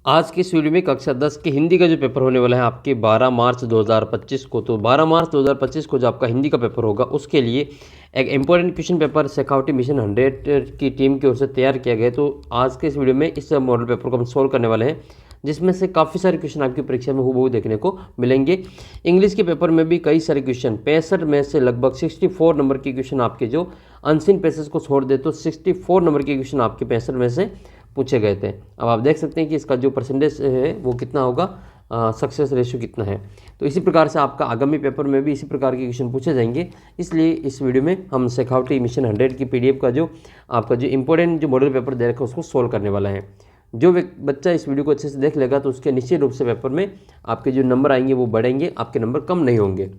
आज की इस वीडियो में कक्षा 10 की हिंदी का जो पेपर होने वाला है आपके 12 मार्च 2025 को, तो 12 मार्च 2025 को जो आपका हिंदी का पेपर होगा उसके लिए एक important question paper Shekhawati mission 100 की टीम की ओर से तैयार किया गया। तो आज के इस वीडियो में इस मॉडल पेपर को हम सोल्व करने वाले हैं, जिसमें से काफ़ी सारे क्वेश्चन आपकी परीक्षा में हूबहू देखने को मिलेंगे। इंग्लिश के पेपर में भी कई सारे क्वेश्चन 65 में से लगभग 64 नंबर के क्वेश्चन आपके जो अनसीन पैसेज को छोड़ दे तो 64 नंबर के क्वेश्चन आपके 65 में से पूछे गए थे। अब आप देख सकते हैं कि इसका जो परसेंटेज है वो कितना होगा, सक्सेस रेशियो कितना है। तो इसी प्रकार से आपका आगामी पेपर में भी इसी प्रकार के क्वेश्चन पूछे जाएंगे। इसलिए इस वीडियो में हम शेखावटी मिशन 100 की PDF का जो आपका जो इंपॉर्टेंट जो मॉडल पेपर दे रखा है उसको सोल्व करने वाला है। जो बच्चा इस वीडियो को अच्छे से देख लेगा तो उसके निश्चित रूप से पेपर में आपके जो नंबर आएंगे वो बढ़ेंगे, आपके नंबर कम नहीं होंगे।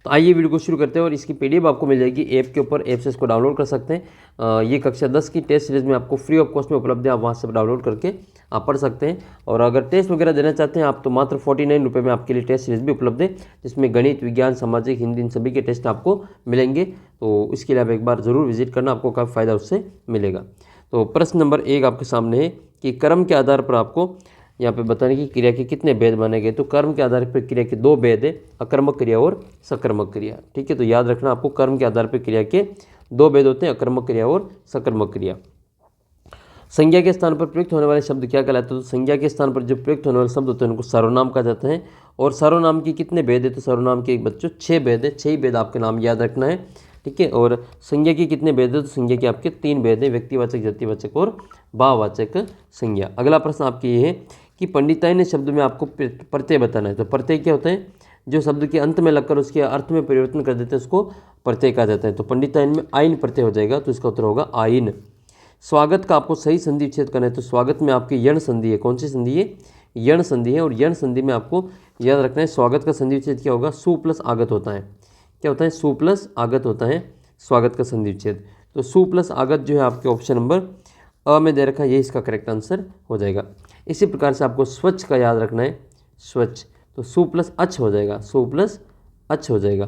तो आइए वीडियो को शुरू करते हैं और इसकी PDF आपको मिल जाएगी ऐप के ऊपर, ऐप से इसको डाउनलोड कर सकते हैं। ये कक्षा 10 की टेस्ट सीरीज में आपको फ्री ऑफ कॉस्ट में उपलब्ध है, आप वहाँ से डाउनलोड करके आप पढ़ सकते हैं। और अगर टेस्ट वगैरह देना चाहते हैं आप तो मात्र 49 रुपये में आपके लिए टेस्ट सीरीज भी उपलब्ध है, जिसमें गणित, विज्ञान, सामाजिक, हिंदी, इन सभी के टेस्ट आपको मिलेंगे। तो इसके लिए आप एक बार ज़रूर विजिट करना, आपको काफ़ी फ़ायदा उससे मिलेगा। तो प्रश्न नंबर 1 आपके सामने है कि कर्म के आधार पर आपको यहाँ पे बताने की क्रिया के कितने भेद माने गए। तो कर्म के आधार पर क्रिया के 2 भेद है, अकर्मक क्रिया और सकर्मक क्रिया। ठीक है, तो याद रखना आपको कर्म के आधार पर क्रिया के 2 भेद होते हैं, अकर्मक क्रिया और सकर्मक क्रिया। संज्ञा के स्थान पर प्रयुक्त होने वाले शब्द क्या कहलाते हैं। तो संज्ञा के स्थान पर जो प्रयुक्त होने वाले शब्द होते हैं उनको सर्वनाम कहा जाता है। और सर्वनाम की कितने भेद है, तो सर्वनाम के बच्चों 6 भेद है, 6 ही भेद आपके नाम याद रखना है। ठीक है, और संज्ञा की कितने भेद है, तो संज्ञा के आपके 3 भेद है, व्यक्तिवाचक, जातिवाचक और भाववाचक संज्ञा। अगला प्रश्न आपके ये है कि पंडिताइन शब्द में आपको प्रत्यय बताना है। तो प्रत्यय क्या होते हैं, जो शब्द के अंत में लगकर उसके अर्थ में परिवर्तन कर देते हैं उसको प्रत्यय कहा जाता है। तो पंडिताइन में आइन प्रत्यय हो जाएगा, तो इसका उत्तर होगा आइन। स्वागत का आपको सही संधि विच्छेद करना है। तो स्वागत में आपकी यण संधि है, कौन सी संधि है, यण संधि है। और यण संधि में आपको याद रखना है स्वागत का संधि विच्छेद क्या होगा, सु प्लस आगत होता है। क्या होता है, सु प्लस आगत होता है स्वागत का संधि विच्छेद। तो सु प्लस आगत जो है आपके ऑप्शन नंबर अ में दे रखा है, ये इसका करेक्ट आंसर हो जाएगा। इसी प्रकार से आपको स्वच्छ का याद रखना है, स्वच्छ, तो सु प्लस अच हो जाएगा, सु प्लस अच हो जाएगा।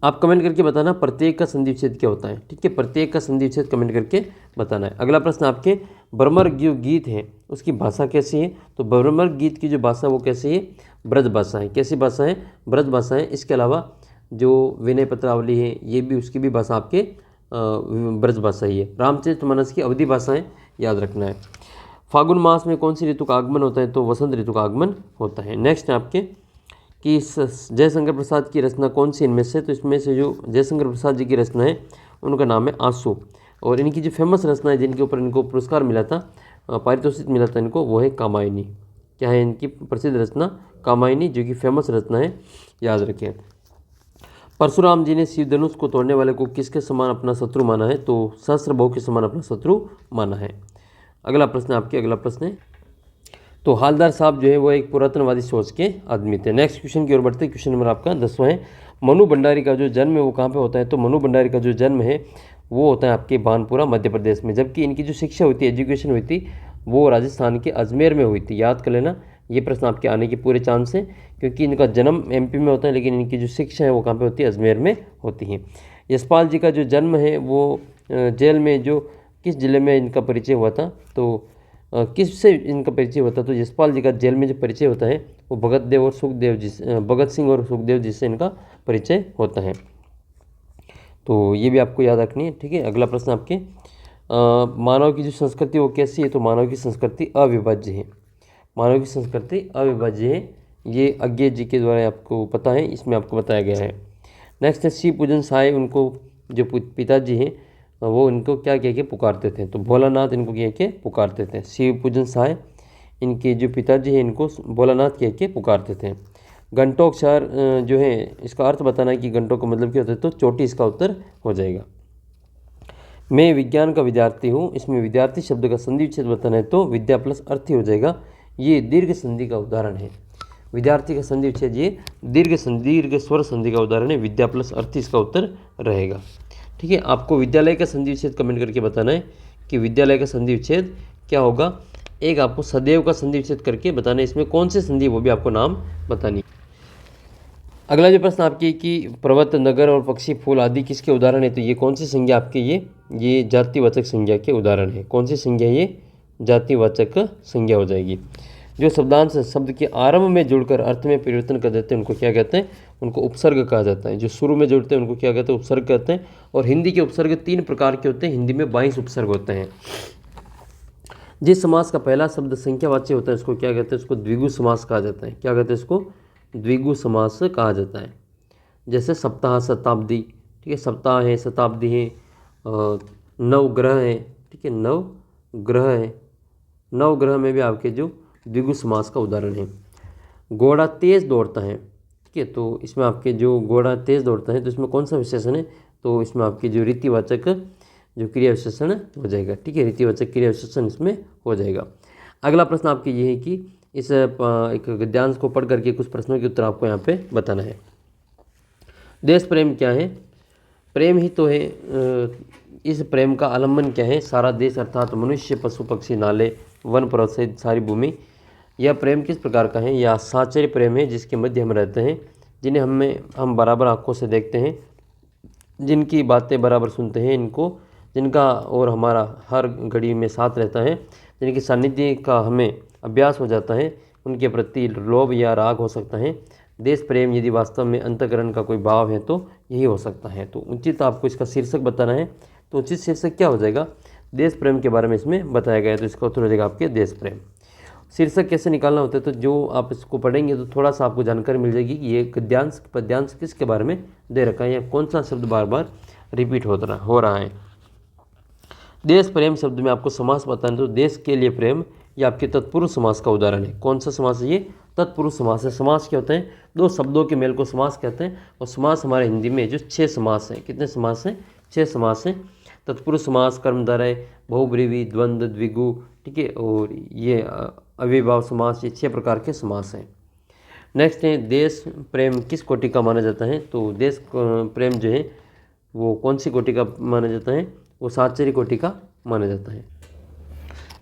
आप कमेंट करके बताना प्रत्येक का संधि विच्छेद क्या होता है। ठीक है, प्रत्येक का संधि विच्छेद कमेंट करके बताना है। अगला प्रश्न आपके भ्रमर जो गीत है उसकी भाषा कैसी है। तो भ्रमर गीत की जो भाषा वो कैसी है, ब्रज भाषा है। कैसी भाषा है, ब्रज भाषा है। इसके अलावा जो विनय पत्रावली है ये भी, उसकी भी भाषा आपके ब्रज भाषा ही है। रामचरितमानस की अवधि भाषा है, याद रखना है। फागुन मास में कौन सी ऋतु का आगमन होता है, तो वसंत ऋतु का आगमन होता है। नेक्स्ट है आपके कि जयशंकर प्रसाद की रचना कौन सी इनमें से। तो इसमें से जो जयशंकर प्रसाद जी की रचना है उनका नाम है आंसू। और इनकी जो फेमस रचना है जिनके ऊपर इनको पुरस्कार मिला था, पारितोषिक मिला था इनको, वो है कामायनी। क्या है इनकी प्रसिद्ध रचना, कामायनी, जो कि फेमस रचना है, याद रखें। परशुराम जी ने शिवधनुष को तोड़ने वाले को किसके समान अपना शत्रु माना है। तो सहस्त्रबाहु के समान अपना शत्रु माना है। अगला प्रश्न आपके, अगला प्रश्न है तो हालदार साहब जो है वो एक पुरातनवादी सोच के आदमी थे। नेक्स्ट क्वेश्चन की ओर बढ़ते हैं। क्वेश्चन नंबर आपका 10वां है, मनु भंडारी का जो जन्म है वो कहाँ पे होता है। तो मनु भंडारी का जो जन्म है वो होता है आपके बानपुरा मध्य प्रदेश में, जबकि इनकी जो शिक्षा हुई थी, एजुकेशन हुई थी, वो राजस्थान के अजमेर में हुई थी। याद कर लेना, ये प्रश्न आपके आने के पूरे चांस हैं, क्योंकि इनका जन्म MP में होता है लेकिन इनकी जो शिक्षा है वो कहाँ पे होती है, अजमेर में होती है। यशपाल जी का जो जन्म है वो जेल में, जो किस जिले में इनका परिचय हुआ था, तो किससे इनका परिचय होता है। तो यशपाल जी का जेल में जो परिचय होता है वो भगत सिंह और सुखदेव जी से इनका परिचय होता है। तो ये भी आपको याद रखनी है। ठीक है, अगला प्रश्न आपके मानव की जो संस्कृति वो कैसी है। तो मानव की संस्कृति अविभाज्य है, मानव की संस्कृति अविभाज्य है। ये अज्ञे जी के द्वारा आपको पता है, इसमें आपको बताया गया है। नेक्स्ट है शिव पूजन साय, उनको जो पिताजी हैं वो इनको क्या कह के पुकारते थे। तो भोलानाथ इनको कह के पुकारते थे। शिव पूजन साय इनके जो पिताजी हैं इनको भोलानाथ कह के पुकारते थे। घंटोक्षर जो है इसका अर्थ बताना है कि घंटों का मतलब क्या होता है। तो चोटी इसका उत्तर हो जाएगा। मैं विज्ञान का विद्यार्थी हूँ, इसमें विद्यार्थी शब्द का संधि विच्छेद बताना है तो विद्या प्लस अर्थी हो जाएगा। ये दीर्घ संधि का उदाहरण है। विद्यार्थी का संधि विच्छेद ये दीर्घ स्वर संधि का उदाहरण है। विद्या प्लस अर्थी इसका उत्तर रहेगा। ठीक है, आपको विद्यालय का संधि विच्छेद कमेंट करके बताना है कि विद्यालय का संधि विच्छेद क्या होगा। एक आपको सदैव का संधि विच्छेद करके बताना है, इसमें कौन से संधि वो भी आपको नाम बतानी। अगला जो प्रश्न आपकी कि पर्वत, नगर और पक्षी, फूल आदि किसके उदाहरण है। तो ये कौन सी संज्ञा आपके, ये जातिवाचक संज्ञा के उदाहरण है। कौन सी संज्ञा, ये जातिवाचक संज्ञा हो जाएगी। जो शब्दांश शब्द के आरंभ में जुड़कर अर्थ में परिवर्तन कर देते हैं उनको क्या कहते हैं? उनको उपसर्ग कहा जाता है। जो शुरू में जुड़ते हैं उनको क्या कहते हैं? उपसर्ग कहते हैं। और हिंदी के उपसर्ग 3 प्रकार के होते हैं। हिंदी में 22 उपसर्ग होते हैं। जिस समास का पहला शब्द संख्यावाची होता है उसको क्या कहते हैं? उसको द्विगु समास कहा जाता है। क्या कहते हैं इसको? द्विगु समास कहा जाता है। जैसे सप्ताह, शताब्दी, ठीक है, सप्ताह है, शताब्दी है, नवग्रह है, ठीक है, नवग्रह है। नवग्रह में भी आपके जो द्विगु समास का उदाहरण है। घोड़ा तेज दौड़ता है, ठीक है, तो इसमें आपके जो घोड़ा तेज दौड़ता है तो इसमें कौन सा विशेषण है? तो इसमें आपकी जो रीतिवाचक जो क्रिया विशेषण हो जाएगा, ठीक है, रीतिवाचक क्रिया विशेषण इसमें हो जाएगा। अगला प्रश्न आपके ये है कि इस एक गद्यांश को पढ़ करके कुछ प्रश्नों के उत्तर आपको यहाँ पे बताना है। देश प्रेम क्या है? प्रेम ही तो है। इस प्रेम का आलम्बन क्या है? सारा देश अर्थात मनुष्य, पशु, पक्षी, नाले, वन, पर्वत सहित सारी भूमि। यह प्रेम किस प्रकार का है? यह साचर्य प्रेम है जिसके मध्य हम रहते हैं, जिन्हें हम बराबर आंखों से देखते हैं, जिनकी बातें बराबर सुनते हैं, जिनका और हमारा हर घड़ी में साथ रहता है, जिनके सानिध्य का हमें अभ्यास हो जाता है, उनके प्रति लोभ या राग हो सकता है। देश प्रेम यदि वास्तव में अंतःकरण का कोई भाव है तो यही हो सकता है। तो उचित आपको इसका शीर्षक बताना है। तो उचित शीर्षक क्या हो जाएगा? देश प्रेम के बारे में इसमें बताया गया है, तो इसका उत्तर हो जाएगा आपके देश प्रेम। शीर्षक कैसे निकालना होता है? तो जो आप इसको पढ़ेंगे तो थोड़ा सा आपको जानकारी मिल जाएगी कि ये गद्यांश पद्यांश किसके बारे में दे रखा है या कौन सा शब्द बार बार रिपीट हो रहा है। देश प्रेम शब्द में आपको समास बताना, तो देश के लिए प्रेम ये आपके तत्पुरुष समास का उदाहरण है। कौन सा समास है ये? तत्पुरुष समास है। समास क्या होते हैं? 2 शब्दों के मेल को समास कहते हैं। और समास हमारे हिंदी में जो 6 समास हैं, कितने समास हैं? 6 समास हैं। तत्पुरुष समास, कर्मधारय, बहुब्रीहि, द्वंद्व, द्विगु, ठीक है, और ये अव्ययभाव समास, ये 6 प्रकार के समास हैं। नेक्स्ट है देश प्रेम किस कोटि का माना जाता है? तो देश प्रेम जो है वो कौन सी कोटि का माना जाता है? वो साचर्य कोटि का माना जाता है।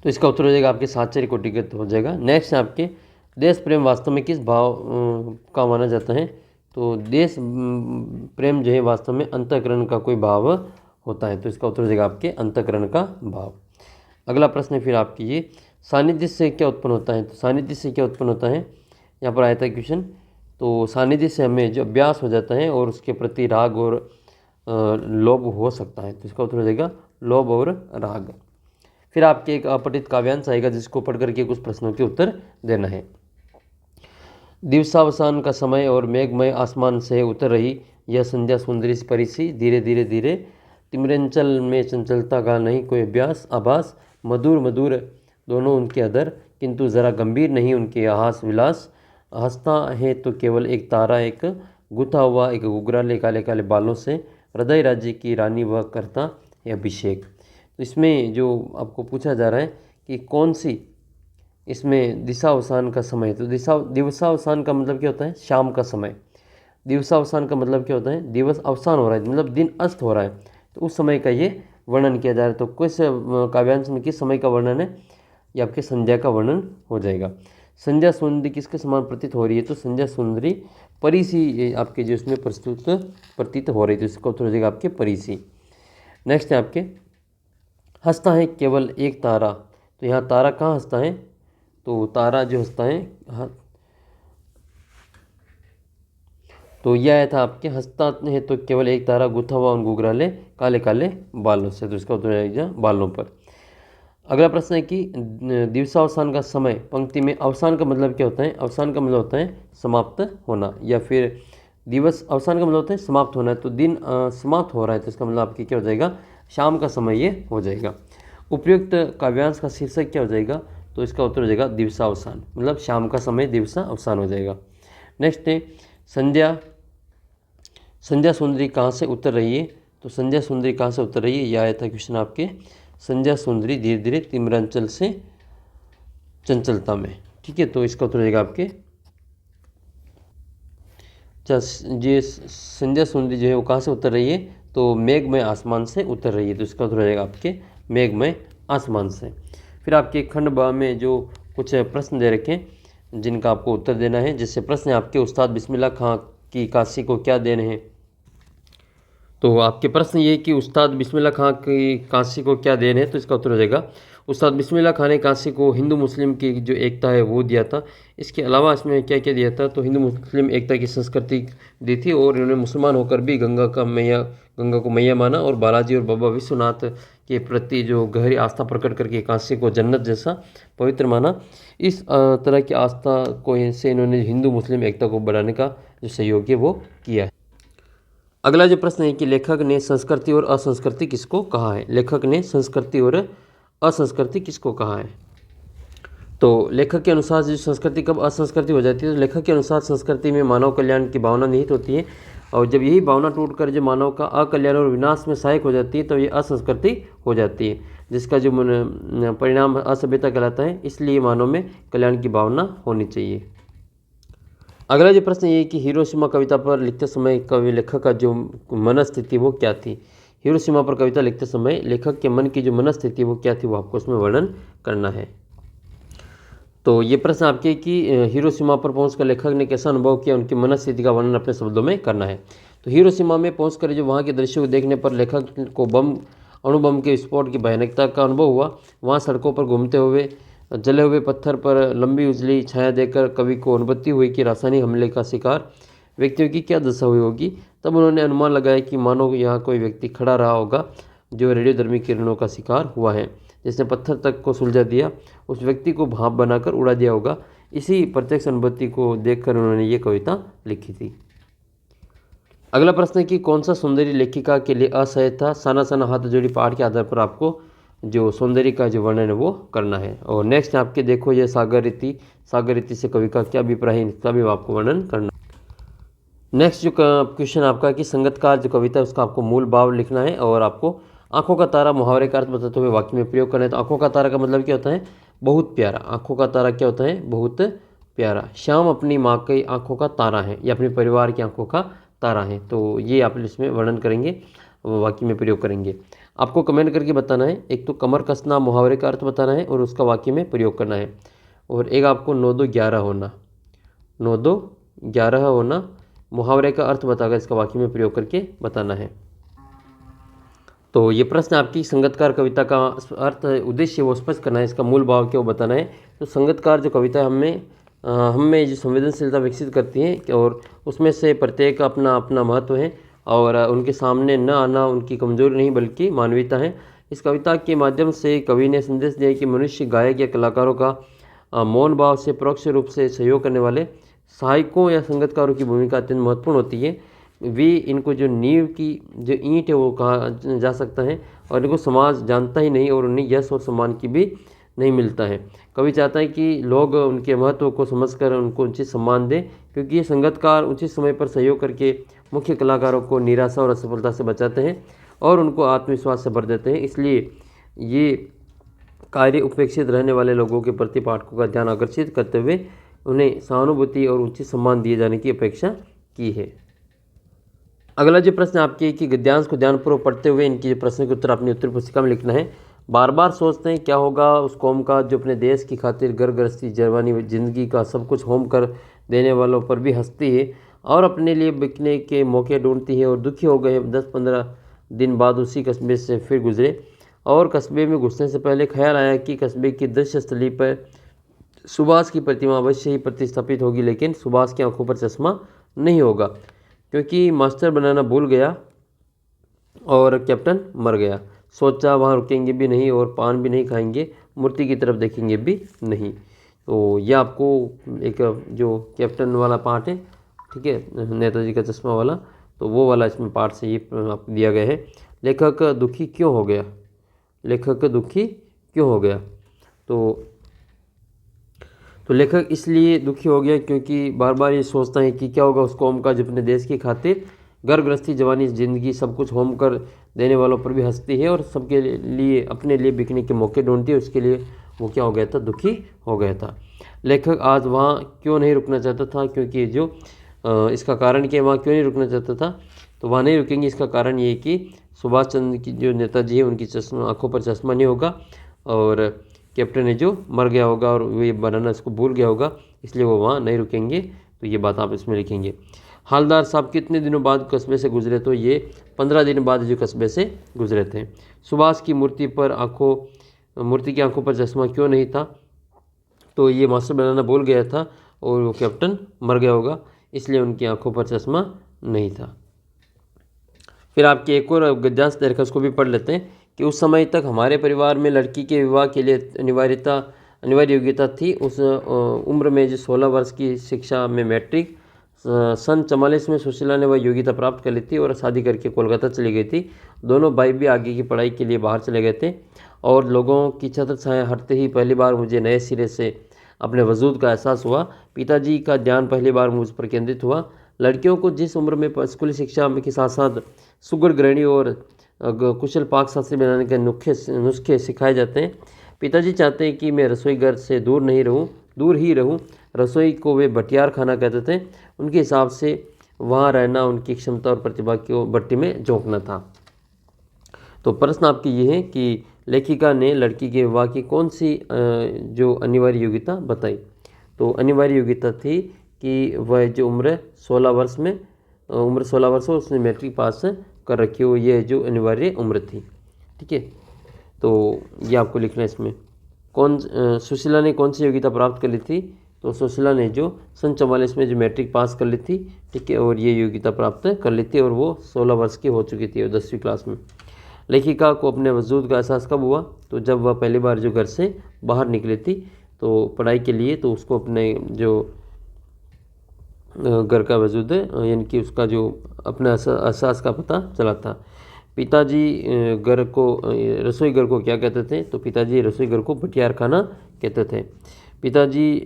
तो इसका उत्तर हो जाएगा आपके साचर्य कोटि का हो जाएगा। नेक्स्ट है आपके देश प्रेम वास्तव में किस भाव का माना जाता है? तो देश प्रेम जो है वास्तव में अंतःकरण का कोई भाव होता है। तो इसका उत्तर हो जाएगा आपके अंतःकरण का भाव। अगला प्रश्न है फिर आपकी ये सानिध्य से क्या उत्पन्न होता है? तो सानिध्य से क्या उत्पन्न होता है? यहाँ पर आया था क्वेश्चन। तो सानिध्य से हमें जो अभ्यास हो जाता है और उसके प्रति राग और लोभ हो सकता है। तो इसका उत्तर हो जाएगा लोभ और राग। फिर आपके एक अपठित काव्यांश आएगा जिसको पढ़ करके कुछ प्रश्नों के उत्तर देना है। दिवसावसान का समय और मेघमय आसमान से उतर रही यह संध्या सुंदरी परिसी, धीरे धीरे धीरे तिमिरंचल में चंचलता का नहीं कोई अभ्यास आभास, मधुर मधुर दोनों उनके अधर, किंतु ज़रा गंभीर नहीं उनके हास विलास, हंसता है तो केवल एक तारा, एक गुथा हुआ एक घुघराले काले काले बालों से, हृदय राज्य की रानी वह करता है अभिषेक। तो इसमें जो आपको पूछा जा रहा है कि कौन सी इसमें दिशावसान का समय है? तो दिवसावसान का मतलब क्या होता है? शाम का समय। दिवसावसान का मतलब क्या होता है? दिवस अवसान हो रहा है, मतलब दिन अस्त हो रहा है, तो उस समय का ये वर्णन किया जा रहा है। तो किस काव्यांश में किस समय का वर्णन है? ये आपके संध्या का वर्णन हो जाएगा। संध्या सुंदरी किसके समान प्रतीत हो रही है? तो संध्या सुंदरी परी सी आपके जो इसमें प्रतीत हो रही है, तो इसका उत्तर हो जाएगा आपके परी सी। नेक्स्ट है आपके हंसता है केवल एक तारा। तो यहाँ तारा कहाँ हंसता है? तो तारा जो हंसता है तो यह आया था आपके हंसता है तो केवल एक तारा गुथा हुआ उन घुघराले काले काले बालों से। तो इसका उत्तर आएगा बालों पर। अगला प्रश्न है कि दिवसावसान का समय पंक्ति में अवसान का मतलब क्या होता है? अवसान का मतलब होता है समाप्त होना, या फिर दिवस अवसान का मतलब होता है समाप्त होना है। तो दिन समाप्त हो रहा है, तो इसका मतलब आपकी क्या हो जाएगा? शाम का समय ये हो जाएगा। उपयुक्त काव्यांश का शीर्षक क्या हो जाएगा? तो इसका उत्तर हो जाएगा दिवसावसान, मतलब शाम का समय दिवसा अवसान हो जाएगा। नेक्स्ट है संध्या सुंदरी कहाँ से उतर रही है? तो संध्या सुंदरी कहाँ से उतर रही है? यह आया था क्वेश्चन आपके संध्या सुंदरी धीरे धीरे तिमिरांचल से चंचलता में, ठीक है। तो इसका उत्तर हो जाएगा आपके ये संध्या सुंदरी जो है वो कहाँ से उतर रही है? तो मेघमय आसमान से उतर रही है। तो इसका उत्तर हो जाएगा आपके मेघमय आसमान से। फिर आपके खंड ब में जो कुछ प्रश्न दे रखे हैं जिनका आपको उत्तर देना है। जैसे प्रश्न है आपके उस्ताद बिस्मिल्लाह खां की काशी को क्या देन है? तो आपके प्रश्न ये कि उस्ताद बिस्मिल्लाह खां की काशी को क्या देन है? तो इसका उत्तर हो जाएगा उस्ताद बिस्मिल्लाह खान ने काशी को हिंदू मुस्लिम की जो एकता है वो दिया था। इसके अलावा इसमें क्या क्या दिया था, तो हिंदू मुस्लिम एकता की संस्कृति दी थी और इन्होंने मुसलमान होकर भी गंगा को मैया माना और बालाजी और बाबा विश्वनाथ के प्रति जो गहरी आस्था प्रकट करके काशी को जन्नत जैसा पवित्र माना। इस तरह की आस्था को से इन्होंने हिंदू मुस्लिम एकता को बढ़ाने का जो सहयोग है वो किया है। अगला जो प्रश्न है कि लेखक ने संस्कृति और असंस्कृति किसको कहा है। लेखक ने संस्कृति और असंस्कृति किसको कहा है। तो लेखक के अनुसार जो संस्कृति कब असंस्कृति हो जाती है, तो लेखक के अनुसार संस्कृति में मानव कल्याण की भावना निहित होती है और जब यही भावना टूटकर जो मानव का अकल्याण और विनाश में सहायक हो जाती है तो ये असंस्कृति हो जाती है, जिसका जो परिणाम असभ्यता कहलाता है। इसलिए मानव में कल्याण की भावना होनी चाहिए। अगला जो प्रश्न ये है कि हिरोशिमा कविता पर लिखते समय कवि लेखक का जो मनस्थिति वो क्या थी। हिरोशिमा पर कविता लिखते समय लेखक के मन की जो मनस्थिति वो क्या थी वो आपको उसमें वर्णन करना है। तो ये प्रश्न आपके कि हिरोशिमा पर पहुंचकर लेखक ने कैसा अनुभव किया, उनकी मनस्थिति का वर्णन अपने शब्दों में करना है। तो हिरोशिमा में पहुंचकर जो वहाँ के दृश्यों को देखने पर लेखक को अणुबम के विस्फोट की भयानकता का अनुभव हुआ। वहाँ सड़कों पर घूमते हुए जले हुए पत्थर पर लंबी उजली छाया देखकर कवि को अनुभूति हुई कि रासायनिक हमले का शिकार व्यक्तियों की क्या दशा हुई होगी। तब उन्होंने अनुमान लगाया कि मानो यहाँ कोई व्यक्ति खड़ा रहा होगा जो रेडियोधर्मी किरणों का शिकार हुआ है, जिसने पत्थर तक को सुलझा दिया, उस व्यक्ति को भाप बनाकर उड़ा दिया होगा। इसी प्रत्यक्ष अनुभूति को देखकर उन्होंने ये कविता लिखी थी। अगला प्रश्न है कि कौन सा सौंदर्य लेखिका के लिए असहज था। साना साना हाथ जोड़ी पहाड़ के आधार पर आपको जो सौंदर्य का जो वर्णन है वो करना है। और नेक्स्ट आपके देखो ये सागर रीति से कवि का क्या अभिप्राय है, इसका भी आपको वर्णन करना है। नेक्स्ट जो क्वेश्चन आपका कि संगतकार जो कविता है उसका आपको मूल भाव लिखना है और आपको आंखों का तारा मुहावरे का अर्थ बताते हुए वाक्य में प्रयोग करना है। तो आंखों का तारा का मतलब क्या होता है, बहुत प्यारा। आंखों का तारा क्या होता है, बहुत प्यारा। श्याम अपनी माँ की आंखों का तारा है या अपने परिवार की आंखों का तारा है। तो ये आप इसमें वर्णन करेंगे, वाक्य में प्रयोग करेंगे। आपको कमेंट करके बताना है, एक तो कमर कसना मुहावरे का अर्थ बताना है और उसका वाक्य में प्रयोग करना है, और एक आपको 9-2-11 होना, 9-2-11 होना मुहावरे का अर्थ बताकर इसका वाक्य में प्रयोग करके बताना है। तो ये प्रश्न आपकी संगतकार कविता का अर्थ उद्देश्य वो स्पष्ट करना है, इसका मूल भाव क्या वो बताना है। तो संगतकार जो कविता हमें जो संवेदनशीलता विकसित करती है और उसमें से प्रत्येक का अपना अपना महत्व है और उनके सामने न आना उनकी कमजोरी नहीं बल्कि मानवीयता है। इस कविता के माध्यम से कवि ने संदेश दिया कि मनुष्य गायक या कलाकारों का मौन भाव से परोक्ष रूप से सहयोग करने वाले सहायकों या संगतकारों की भूमिका अत्यंत महत्वपूर्ण होती है। वे इनको जो नींव की जो ईंट है वो कहा जा सकता है और इनको समाज जानता ही नहीं और उन्हें यश और सम्मान की भी नहीं मिलता है। कवि चाहता है कि लोग उनके महत्व को समझकर उनको उचित सम्मान दें, क्योंकि ये संगतकार उचित समय पर सहयोग करके मुख्य कलाकारों को निराशा और असफलता से बचाते हैं और उनको आत्मविश्वास से भर देते हैं। इसलिए ये कार्य उपेक्षित रहने वाले लोगों के प्रति पाठकों का ध्यान आकर्षित करते हुए उन्हें सहानुभूति और उचित सम्मान दिए जाने की अपेक्षा की है। अगला जो प्रश्न आपके कि गद्यांश को ध्यानपूर्वक पढ़ते हुए इनकी प्रश्न के उत्तर अपनी उत्तर पुस्तिका में लिखना है। बार बार सोचते हैं क्या होगा उस कौम का जो अपने देश की खातिर घर गृहस्थी जवानी जिंदगी का सब कुछ होम कर देने वालों पर भी हंसती है और अपने लिए बिकने के मौके ढूंढती है और दुखी हो गए 10-15 दिन बाद उसी कस्बे से फिर गुजरे और कस्बे में घुसने से पहले ख्याल आया कि कस्बे की दृश्य स्थली पर सुभाष की प्रतिमा अवश्य ही प्रतिस्थापित होगी, लेकिन सुभाष की आंखों पर चश्मा नहीं होगा क्योंकि मास्टर बनाना भूल गया और कैप्टन मर गया। सोचा वहाँ रुकेंगे भी नहीं और पान भी नहीं खाएंगे, मूर्ति की तरफ देखेंगे भी नहीं। तो यह आपको एक जो कैप्टन वाला पार्ट है, ठीक है, नेताजी का चश्मा वाला, तो वो वाला इसमें पार्ट से ये आपको दिया गया है। लेखक दुखी क्यों हो गया, लेखक दुखी क्यों हो गया। तो लेखक इसलिए दुखी हो गया क्योंकि बार बार ये सोचता है कि क्या होगा उस कौम का जो अपने देश की खातिर घर गृहस्थी जवानी जिंदगी सब कुछ होम कर देने वालों पर भी हंसती है और सबके लिए अपने लिए बिकने के मौके ढूंढती है। उसके लिए वो क्या हो गया था, दुखी हो गया था। लेखक आज वहाँ क्यों नहीं रुकना चाहता था, क्योंकि जो इसका कारण कि वहाँ क्यों नहीं रुकना चाहता था, तो वहाँ नहीं रुकेंगे। इसका कारण ये कि सुभाष चंद्र की जो नेताजी है उनकी आंखों पर चश्मा नहीं होगा और कैप्टन है जो मर गया होगा और वो ये बनाना इसको भूल गया होगा, इसलिए वो वहाँ नहीं रुकेंगे। तो ये बात आप इसमें लिखेंगे। हालदार साहब कितने दिनों बाद कस्बे से गुजरे, तो ये 15 दिन बाद जो कस्बे से गुजरे थे। सुभाष की मूर्ति पर आंखों मूर्ति की आंखों पर चश्मा क्यों नहीं था? तो ये मास्टर बनाना भूल गया था और वो कैप्टन मर गया होगा, इसलिए उनकी आंखों पर चश्मा नहीं था। फिर आपकी एक और गद्यांश दे रखा, उसको भी पढ़ लेते हैं कि उस समय तक हमारे परिवार में लड़की के विवाह के लिए अनिवार्य योग्यता थी। उस उम्र में जो 16 वर्ष की शिक्षा में मैट्रिक, सन 44 में सुशीला ने वह योग्यता प्राप्त कर ली थी और शादी करके कोलकाता चली गई थी। दोनों भाई भी आगे की पढ़ाई के लिए बाहर चले गए थे और लोगों की छत्र छाया हटते ही पहली बार मुझे नए सिरे से अपने वजूद का एहसास हुआ। पिताजी का ध्यान पहली बार मुझ पर केंद्रित हुआ। लड़कियों को जिस उम्र में स्कूली शिक्षा के साथ साथ सुगढ़ गृहिणी और कुशल पाक शास्त्री बनाने के नुस्खे सिखाए जाते हैं, पिताजी चाहते हैं कि मैं रसोई घर से दूर ही रहूं। रसोई को वे भटियार खाना कहते थे। उनके हिसाब से वहाँ रहना उनकी क्षमता और प्रतिभा को भट्टी में झोंकना था। तो प्रश्न आपकी ये है कि लेखिका ने लड़की के विवाह की कौन सी जो अनिवार्य योग्यता बताई? तो अनिवार्य योग्यता थी कि वह जो उम्र 16 वर्ष हो, उसने मैट्रिक पास कर रखी हो, यह जो अनिवार्य उम्र थी। ठीक है, तो ये आपको लिखना है इसमें। सुशीला ने कौन सी योग्यता प्राप्त कर ली थी? तो सुशीला ने जो सन 44 में जो मैट्रिक पास कर ली थी, ठीक है, और ये योग्यता प्राप्त कर ली थी और वो 16 वर्ष की हो चुकी थी, 10वीं क्लास में। लेखिका को अपने वजूद का एहसास कब हुआ? तो जब वह पहली बार जो घर से बाहर निकली थी तो पढ़ाई के लिए, तो उसको अपने जो घर का वजूद है, यानी कि उसका जो अपना एहसास का पता चला था। पिताजी रसोई घर को क्या कहते थे? तो पिताजी रसोई घर को भटियार खाना कहते थे। पिताजी,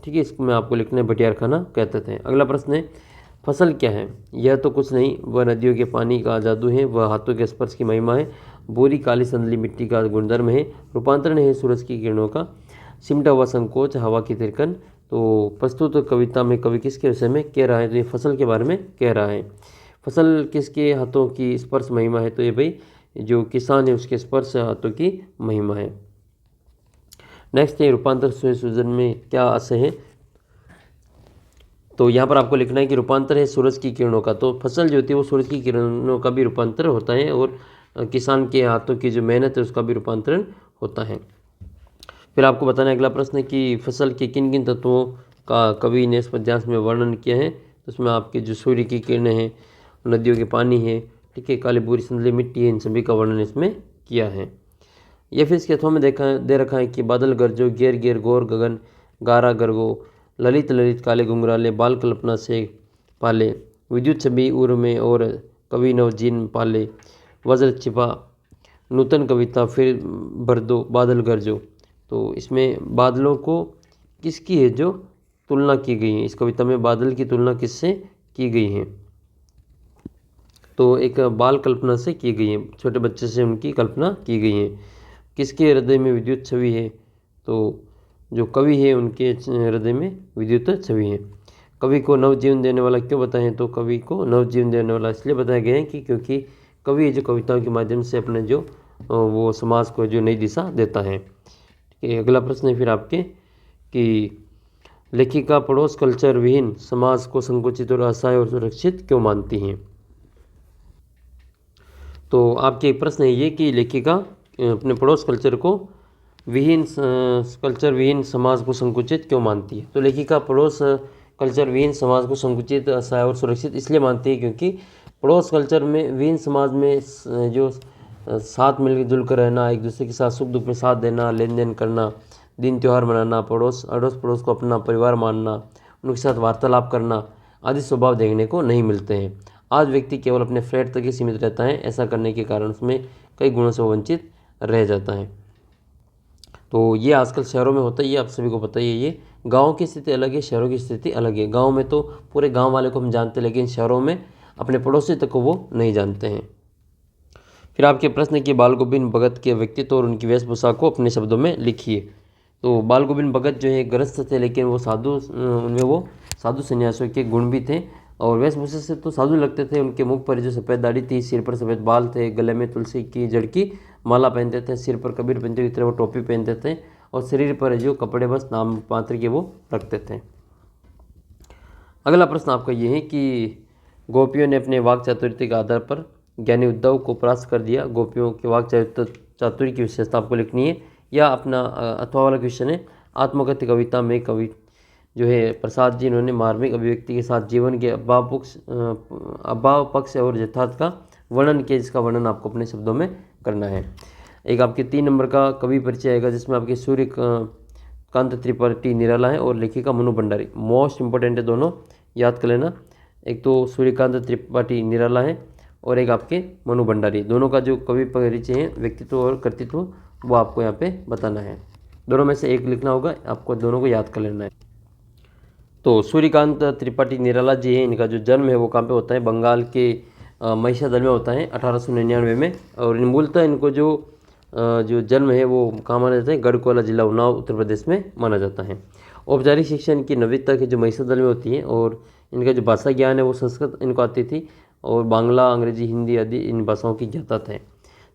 ठीक है, इसमें आपको लिखना है भटियार खाना कहते थे। अगला प्रश्न है, फसल क्या है? यह तो कुछ नहीं, वह नदियों के पानी का जादू है, वह हाथों के स्पर्श की महिमा है, बोरी काली संदली मिट्टी का गुणधर्म है, रूपांतरण है सूरज की किरणों का, सिमटा हुआ संकोच, हवा की तिरकन। तो प्रस्तुत कविता में कवि किसके विषय में कह रहा है? तो ये फसल के बारे में कह रहा है। फसल किसके हाथों की स्पर्श महिमा है? तो ये भाई जो किसान है उसके स्पर्श हाथों की महिमा है। नेक्स्ट है, रूपांतर सूजन में क्या आशय है? तो यहाँ पर आपको लिखना है कि रूपांतर है सूरज की किरणों का। तो फसल जो होती है वो सूरज की किरणों का भी रूपांतर होता है और किसान के हाथों की जो मेहनत है उसका भी रूपांतरण होता है। फिर आपको बताना है अगला प्रश्न कि फसल के किन किन तत्वों का कवि ने इस पद्यांश में वर्णन किया है? तो उसमें आपके जो सूर्य की किरणें हैं, नदियों के पानी है, ठीक है, काली बुरी संदली मिट्टी है, इन सभी का वर्णन इसमें किया है। ये फिर इसके अथवा में दे रखा है कि बादल गरजो, घेर घेर गौर गगन, गारा गरगो, ललित ललित काले घुंघराले, बाल कल्पना से पाले, विद्युत छवि उर में और कवि नवजीन पाले, वज्र छिपा नूतन कविता फिर भर दो बादल गरजो। तो इसमें बादलों को किसकी है जो तुलना की गई है? इस कविता में बादल की तुलना किससे की गई है? तो एक बाल कल्पना से की गई है, छोटे बच्चे से उनकी कल्पना की गई है। किसके हृदय में विद्युत छवि है? तो जो कवि है उनके हृदय में विद्युत छवि है। कवि को नवजीवन देने वाला क्यों बताएं? तो कवि को नवजीवन देने वाला इसलिए बताया गया है कि क्योंकि कवि जो कविताओं के माध्यम से अपने जो वो समाज को जो नई दिशा देता है। ठीक है, अगला प्रश्न है फिर आपके कि लेखिका पड़ोस कल्चर विहीन समाज को संकुचित और असहाय और सुरक्षित क्यों मानती हैं? तो आपके एक प्रश्न है ये कि लेखिका अपने पड़ोस कल्चर विहीन समाज को संकुचित क्यों मानती है? तो लेखिका पड़ोस कल्चर विहीन समाज को संकुचित, असहाय और सुरक्षित इसलिए मानती है क्योंकि पड़ोस कल्चर में विहीन समाज में जो साथ मिलजुल कर रहना, एक दूसरे के साथ सुख दुख में साथ देना, लेन देन करना, दिन त्यौहार मनाना, अड़ोस पड़ोस को अपना परिवार मानना, उनके साथ वार्तालाप करना आदि स्वभाव देखने को नहीं मिलते हैं। आज व्यक्ति केवल अपने फ्लैट तक ही सीमित रहता है। ऐसा करने के कारण उसमें कई गुणों से वंचित रह जाता है। तो ये आजकल शहरों में होता है, ये आप सभी को पता ही है। ये गाँव की स्थिति अलग है, शहरों की स्थिति अलग है। गाँव में तो पूरे गाँव वाले को हम जानते हैं, लेकिन शहरों में अपने पड़ोसी तक को वो नहीं जानते हैं। फिर आपके प्रश्न कि बाल गोविंद भगत के व्यक्तित्व और उनकी वेशभूषा को अपने शब्दों में लिखिए। तो बाल गोविंद भगत जो है गृहस्थ थे, लेकिन वो उनमें वो साधु सन्यासियों के गुण भी थे और वेशभूषा से तो साधु लगते थे। उनके मुख पर जो सफ़ेद दाढ़ी थी, सिर पर सफ़ेद बाल थे, गले में तुलसी की जड़ की माला पहनते थे, सिर पर कबीर पंचों की तरह वो टोपी पहनते थे और शरीर पर जो कपड़े बस नाम मात्र के वो रखते थे। अगला प्रश्न आपका ये है कि गोपियों ने अपने वाक चातुर्य के आधार पर ज्ञानी उद्धव को परास्त कर दिया। गोपियों के वाक चातुर्य की विशेषता आपको लिखनी है या अपना अथवा वाला क्वेश्चन है, आत्मकथ्य कविता में कवि जो है प्रसाद जी, इन्होंने मार्मिक अभिव्यक्ति के साथ जीवन के अभाव पक्ष और यथार्थ का वर्णन किया, जिसका वर्णन आपको अपने शब्दों में करना है। एक आपके 3 नंबर का कवि परिचय आएगा, जिसमें आपके सूर्यकांत त्रिपाठी निराला है और लेखिका मनु भंडारी। मोस्ट इंपॉर्टेंट है, दोनों याद कर लेना। एक तो सूर्यकांत त्रिपाठी निराला है और एक आपके मनु भंडारी। दोनों का जो कवि परिचय है, व्यक्तित्व और कृतित्व, वो आपको यहाँ पे बताना है। दोनों में से एक लिखना होगा, आपको दोनों को याद कर लेना है। तो सूर्यकांत त्रिपाठी निराला जी हैं, इनका जो जन्म है वो कहाँ पे होता है, बंगाल के महिषादल में होता है 1899 में। और मूलतः इनको जो जन्म है वो कहाँ माना जाता है, गढ़कोला जिला उन्नाव उत्तर प्रदेश में माना जाता है। औपचारिक शिक्षा इनकी 9वीं तक जो महिषादल में होती है, और इनका जो भाषा ज्ञान है वो संस्कृत इनको आती थी, और बांग्ला, अंग्रेजी, हिंदी आदि इन भाषाओं की ज्ञाता थे।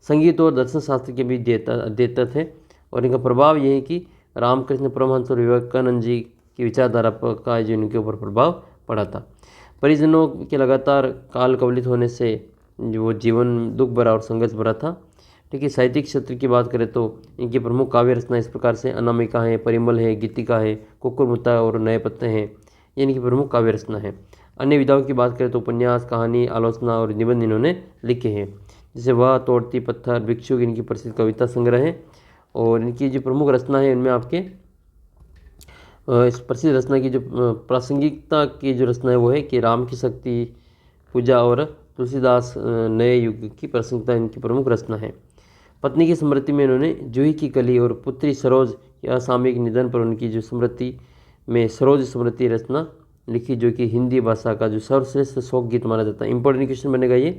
संगीत और दर्शन शास्त्र के भी देता थे, और इनका प्रभाव ये है कि रामकृष्ण परमहंस और विवेकानंद जी की विचारधारा का जो इनके ऊपर प्रभाव पड़ा था। परिजनों के लगातार काल कवलित होने से जो वो जीवन दुख भरा और संघर्ष भरा था। ठीक है, साहित्यिक क्षेत्र की बात करें तो इनकी प्रमुख काव्य रचना इस प्रकार से अनामिका है, परिमल है, गीतिका है, कुकुरमुत्ता और नए पत्ते हैं, ये इनकी प्रमुख काव्य रचना है। अन्य विधाओं की बात करें तो उपन्यास, कहानी, आलोचना और निबंध इन्होंने लिखे हैं, जैसे वह, तोड़ती पत्थर, भिक्षुक इनकी प्रसिद्ध कविता संग्रह है। और इनकी जो प्रमुख रचना है इनमें आपके इस प्रसिद्ध रचना की जो प्रासंगिकता की जो रचना है वो है कि राम की शक्ति पूजा और तुलसीदास नए युग की प्रासंगिकता इनकी प्रमुख रचना है। पत्नी की स्मृति में इन्होंने जूही की कली और पुत्री सरोज या सामयिक निधन पर उनकी जो स्मृति में सरोज स्मृति रचना लिखी, जो कि हिंदी भाषा का जो सर्वश्रेष्ठ शोक गीत माना जाता है। इंपॉर्टेंट क्वेश्चन बनेगा ये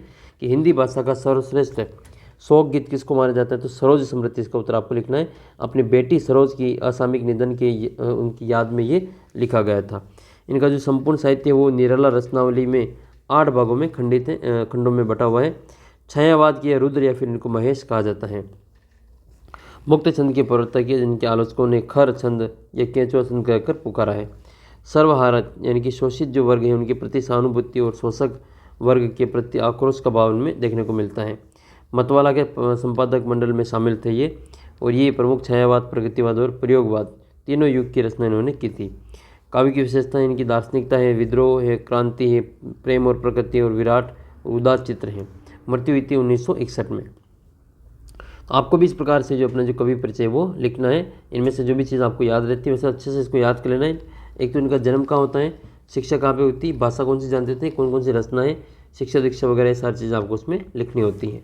कि हिंदी भाषा का सर्वश्रेष्ठ शोक गीत किसको माना जाता है, तो सरोज स्मृति, इसका उत्तर आपको लिखना है। अपनी बेटी सरोज की असामयिक निधन के उनकी याद में ये लिखा गया था। इनका जो संपूर्ण साहित्य है वो निराला रचनावली में 8 भागों में खंडों में बटा हुआ है। छायावाद की रुद्र या फिर इनको महेश कहा जाता है। मुक्त छंद के प्रवर्तक जिनके आलोचकों ने खर छंद या केंचुआ छंद कहकर पुकारा है। सर्वहारक यानी कि शोषित जो वर्ग है उनके प्रति सहानुभूति और शोषक वर्ग के प्रति आक्रोश का भाव इनमें देखने को मिलता है। मतवाला के संपादक मंडल में शामिल थे ये, और ये प्रमुख छायावाद, प्रगतिवाद और प्रयोगवाद तीनों युग की रचना इन्होंने की थी। काव्य की विशेषता इनकी दार्शनिकता है, विद्रोह है, क्रांति है, प्रेम और प्रकृति और विराट उदास चित्र है। मृत्यु हुई थी 1961 में। तो आपको भी इस प्रकार से जो अपना जो कवि परिचय वो लिखना है। इनमें से जो भी चीज़ आपको याद रहती है वैसे अच्छे से इसको याद कर लेना है। एक तो इनका जन्म कहाँ होता है, शिक्षा कहाँ पे होती है, भाषा कौन सी जानते थे, कौन कौन सी रचना है, शिक्षा दीक्षा वगैरह सारी चीज़ आपको उसमें लिखनी होती है।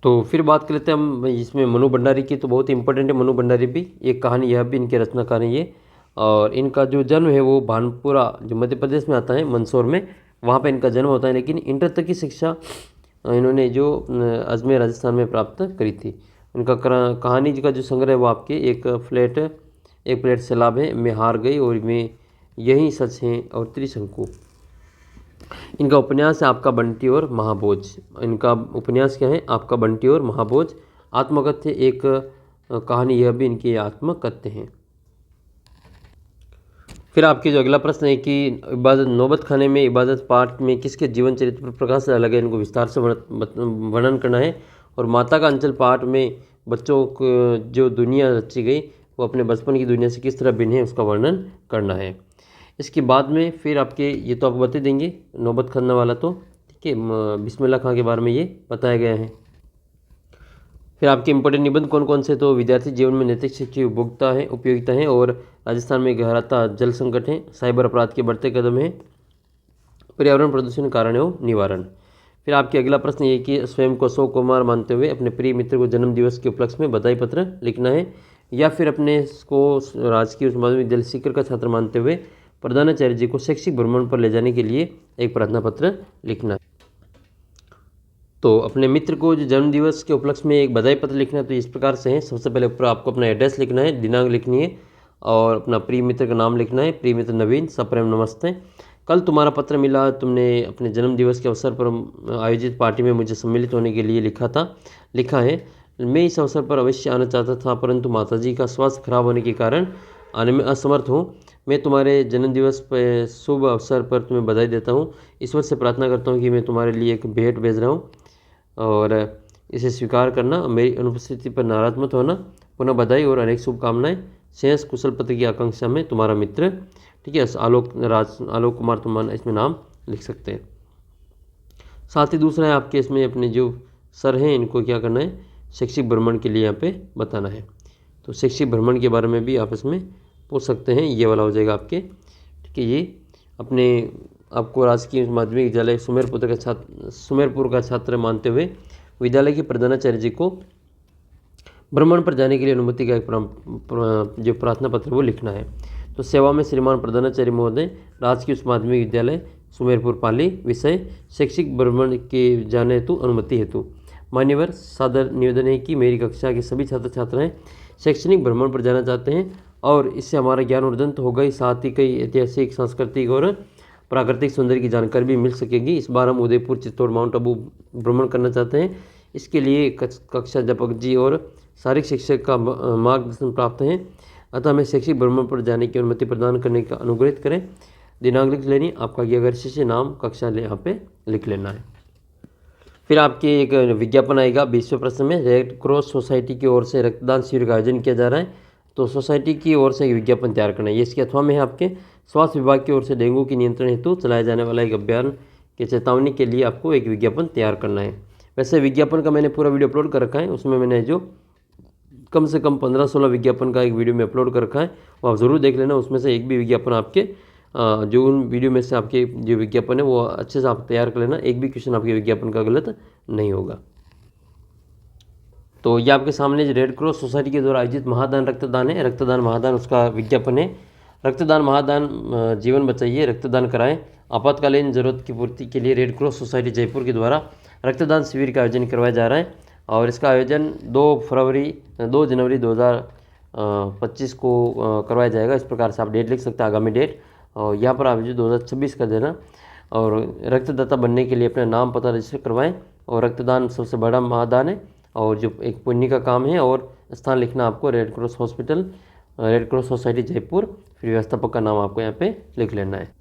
तो फिर बात कर लेते हैं हम इसमें मनु भंडारी की, तो बहुत इंपॉर्टेंट है मनु भंडारी भी। एक कहानी यह भी इनके रचनाकार हैं ये, और इनका जो जन्म है वो भानपुरा जो मध्य प्रदेश में आता है, मंदसौर में, वहाँ पे इनका जन्म होता है। लेकिन इंटर तक की शिक्षा इन्होंने जो अजमेर राजस्थान में प्राप्त करी थी। उनका कहानी का जो संग्रह है वो आपके एक प्लेट सैलाब है, मैं हार गई और मैं यही सच है और त्रिशंकु। इनका उपन्यास है आपका बंटी और महाभोज। इनका उपन्यास क्या है, आपका बंटी और महाभोज। आत्मकथ्य एक कहानी, यह भी इनकी आत्मकथ्य हैं। फिर आपके जो अगला प्रश्न है कि इबादत नौबत खाने में इबादत पाठ में किसके जीवन चरित्र पर प्रकाश डाला गया, इनको विस्तार से वर्णन करना है। और माता का अंचल पाठ में बच्चों को जो दुनिया रची गई वो अपने बचपन की दुनिया से किस तरह भिन्न है उसका वर्णन करना है। इसके बाद में फिर आपके ये तो आपको बता देंगे नौबत खाना वाला, तो ठीक है, बिस्मिल्लाह खां के बारे में ये बताया गया है। फिर आपके इंपॉर्टेंट निबंध कौन कौन से, तो विद्यार्थी जीवन में नैतिक शिक्षा की उपयोगिता है, और राजस्थान में गहराता जल संकट है, साइबर अपराध के बढ़ते कदम है, पर्यावरण प्रदूषण कारण एवं निवारण। फिर आपके अगला प्रश्न ये कि स्वयं को अशोक कुमार मानते हुए अपने प्रिय मित्र को जन्म दिवस के उपलक्ष्य में बधाई पत्र लिखना है, या फिर अपने को राजकीय उच्च माध्यमिक विद्यालय सीकर का छात्र मानते हुए प्रधानाचार्य जी को शैक्षिक भ्रमण पर ले जाने के लिए एक प्रार्थना पत्र लिखना है। तो अपने मित्र को जो जन्म दिवस के उपलक्ष्य में एक बधाई पत्र लिखना है, तो इस प्रकार से है। सबसे पहले ऊपर आपको अपना एड्रेस लिखना है, दिनांक लिखनी है, और अपना प्रिय मित्र का नाम लिखना है। प्रिय मित्र नवीन, सप्रेम नमस्ते। कल तुम्हारा पत्र मिला, तुमने अपने जन्म दिवस के अवसर पर आयोजित पार्टी में मुझे सम्मिलित होने के लिए लिखा है। मैं इस अवसर पर अवश्य आना चाहता था, परंतु माताजी का स्वास्थ्य खराब होने के कारण आने में असमर्थ हूँ। मैं तुम्हारे जन्मदिवस पर शुभ अवसर पर तुम्हें बधाई देता हूँ। ईश्वर से प्रार्थना करता हूँ कि मैं तुम्हारे लिए एक भेंट भेज रहा हूँ, और इसे स्वीकार करना, मेरी अनुपस्थिति पर नाराज मत होना, पुनः बधाई और अनेक शुभकामनाएं। शेष कुशल पत्र की आकांक्षा में तुम्हारा मित्र। ठीक है, आलोक कुमार तुम इसमें नाम लिख सकते हैं। साथ ही दूसरा है आपके इसमें अपने जो सर हैं इनको क्या करना है, शैक्षिक भ्रमण के लिए यहाँ पे बताना है। तो शैक्षिक भ्रमण के बारे में भी आप इसमें पूछ सकते हैं, ये वाला हो जाएगा आपके। ठीक है, ये अपने आपको राजकीय माध्यमिक विद्यालय सुमेरपुर का छात्र मानते हुए विद्यालय के प्रधानाचार्य जी को भ्रमण पर जाने के लिए अनुमति का एक जो प्रार्थना पत्र वो लिखना है। तो सेवा में श्रीमान प्रधानाचार्य महोदय, राजकीय उच्च माध्यमिक विद्यालय सुमेरपुर पाली, विषय शैक्षिक भ्रमण के जाने हेतु अनुमति हेतु। मान्यवर, सादर निवेदन है कि मेरी कक्षा के सभी छात्र छात्राएं शैक्षणिक भ्रमण पर जाना चाहते हैं और इससे हमारा ज्ञानवर्धन तो होगा ही, साथ ही कई ऐतिहासिक, सांस्कृतिक और प्राकृतिक सौंदर्य की जानकारी भी मिल सकेगी। इस बार हम उदयपुर, चित्तौड़, माउंट आबू भ्रमण करना चाहते हैं। इसके लिए कक्षा अध्यापक जी और शारीरिक शिक्षक का मार्गदर्शन प्राप्त है, अतः हमें शैक्षिक भ्रमण पर जाने की अनुमति प्रदान करने का अनुग्रहित करें। दिनांक लिख लेनी, आपका अगरचे से नाम, कक्षा यहाँ पे लिख लेना है। फिर आपके एक विज्ञापन आएगा 20वें प्रश्न में, रेड क्रॉस सोसाइटी की ओर से रक्तदान शिविर का आयोजन किया जा रहा है। तो सोसाइटी की ओर से एक विज्ञापन तैयार करना है। ये इसके अथवा में है आपके स्वास्थ्य विभाग की ओर से डेंगू की नियंत्रण हेतु चलाया जाने वाला एक अभियान के चेतावनी के लिए आपको एक विज्ञापन तैयार करना है। वैसे विज्ञापन का मैंने पूरा वीडियो अपलोड कर रखा है, उसमें मैंने जो कम से कम 15-16 विज्ञापन का एक वीडियो में अपलोड कर रखा है, वो आप ज़रूर देख लेना। उसमें से एक भी विज्ञापन आपके जो उन वीडियो में से आपके जो विज्ञापन है वो अच्छे से आप तैयार कर लेना, एक भी क्वेश्चन आपके विज्ञापन का गलत नहीं होगा। तो ये आपके सामने जो रेड क्रॉस सोसाइटी के द्वारा आयोजित महादान रक्तदान है, रक्तदान महादान उसका विज्ञापन है। रक्तदान महादान, जीवन बचाइए, रक्तदान कराएं। आपातकालीन जरूरत की पूर्ति के लिए रेड क्रॉस सोसाइटी जयपुर के द्वारा रक्तदान शिविर का आयोजन करवाया जा रहा है और इसका आयोजन 2 जनवरी 2025 को करवाया जाएगा। इस प्रकार से आप डेट लिख सकते हैं, आगामी डेट, और यहाँ पर आप जो 2026 का देना। और रक्तदाता बनने के लिए अपना नाम पता रजिस्टर करवाएं। और रक्तदान सबसे बड़ा महादान है और जो एक पुण्य का काम है। और स्थान लिखना आपको red cross hospital, red cross society Jaipur, फिर व्यवस्थापक का नाम आपको यहाँ पे लिख लेना है।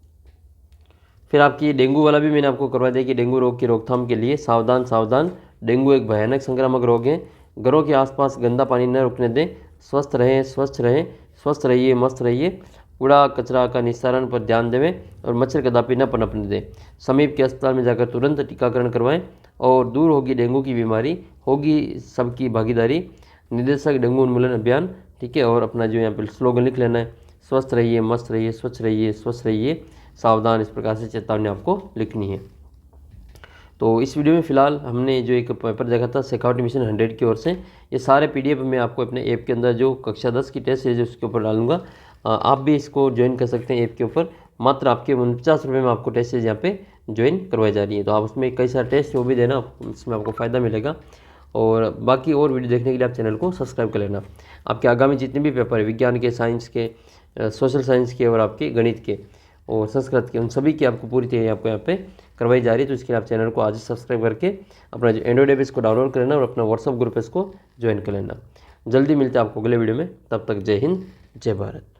फिर आपकी डेंगू वाला भी मैंने आपको करवा दिया कि डेंगू रोग की रोकथाम के लिए सावधान सावधान, डेंगू एक भयानक संक्रामक रोग है। घरों के आसपास गंदा पानी न रुकने दें। स्वस्थ रहें, स्वस्थ रहिए, मस्त रहिए। कूड़ा कचरा का निस्तारण पर ध्यान देवें और मच्छर कदापि न पनपने दें। समीप के अस्पताल में जाकर तुरंत टीकाकरण करवाएं और दूर होगी डेंगू की बीमारी, होगी सबकी भागीदारी। निदेशक डेंगू उन्मूलन अभियान। ठीक है, और अपना जो यहाँ पर स्लोगन लिख लेना है, स्वस्थ रहिए, मस्त रहिए, स्वच्छ रहिए, सावधान। इस प्रकार से चेतावनी आपको लिखनी है। तो इस वीडियो में फ़िलहाल हमने जो एक पेपर देखा था शेखावटी मिशन 100 की ओर से, ये सारे PDF मैं आपको अपने ऐप के अंदर जो कक्षा 10 की टेस्ट सीरीज है उसके ऊपर डालूंगा। आप भी इसको ज्वाइन कर सकते हैं ऐप के ऊपर। मात्र आपके 49 रुपये में आपको टेस्ट सीरीज यहाँ पे ज्वाइन करवाई जा रही है। तो आप उसमें कई सारे टेस्ट वो भी देना, इसमें आपको फ़ायदा मिलेगा। और बाकी और वीडियो देखने के लिए आप चैनल को सब्सक्राइब कर लेना। आपके आगामी जितने भी पेपर है, विज्ञान के, साइंस के, सोशल साइंस के और आपके गणित के और संस्कृत के, उन सभी की आपको पूरी तैयारी आपको यहाँ पे करवाई जा रही है। तो इसके लिए आप चैनल को आज ही सब्सक्राइब करके अपना जो एंड्रॉइड ऐप इसको डाउनलोड कर लेना और अपना व्हाट्सअप ग्रुप इसको ज्वाइन कर लेना। जल्दी मिलते हैं आपको अगले वीडियो में, तब तक जय हिंद, जय भारत।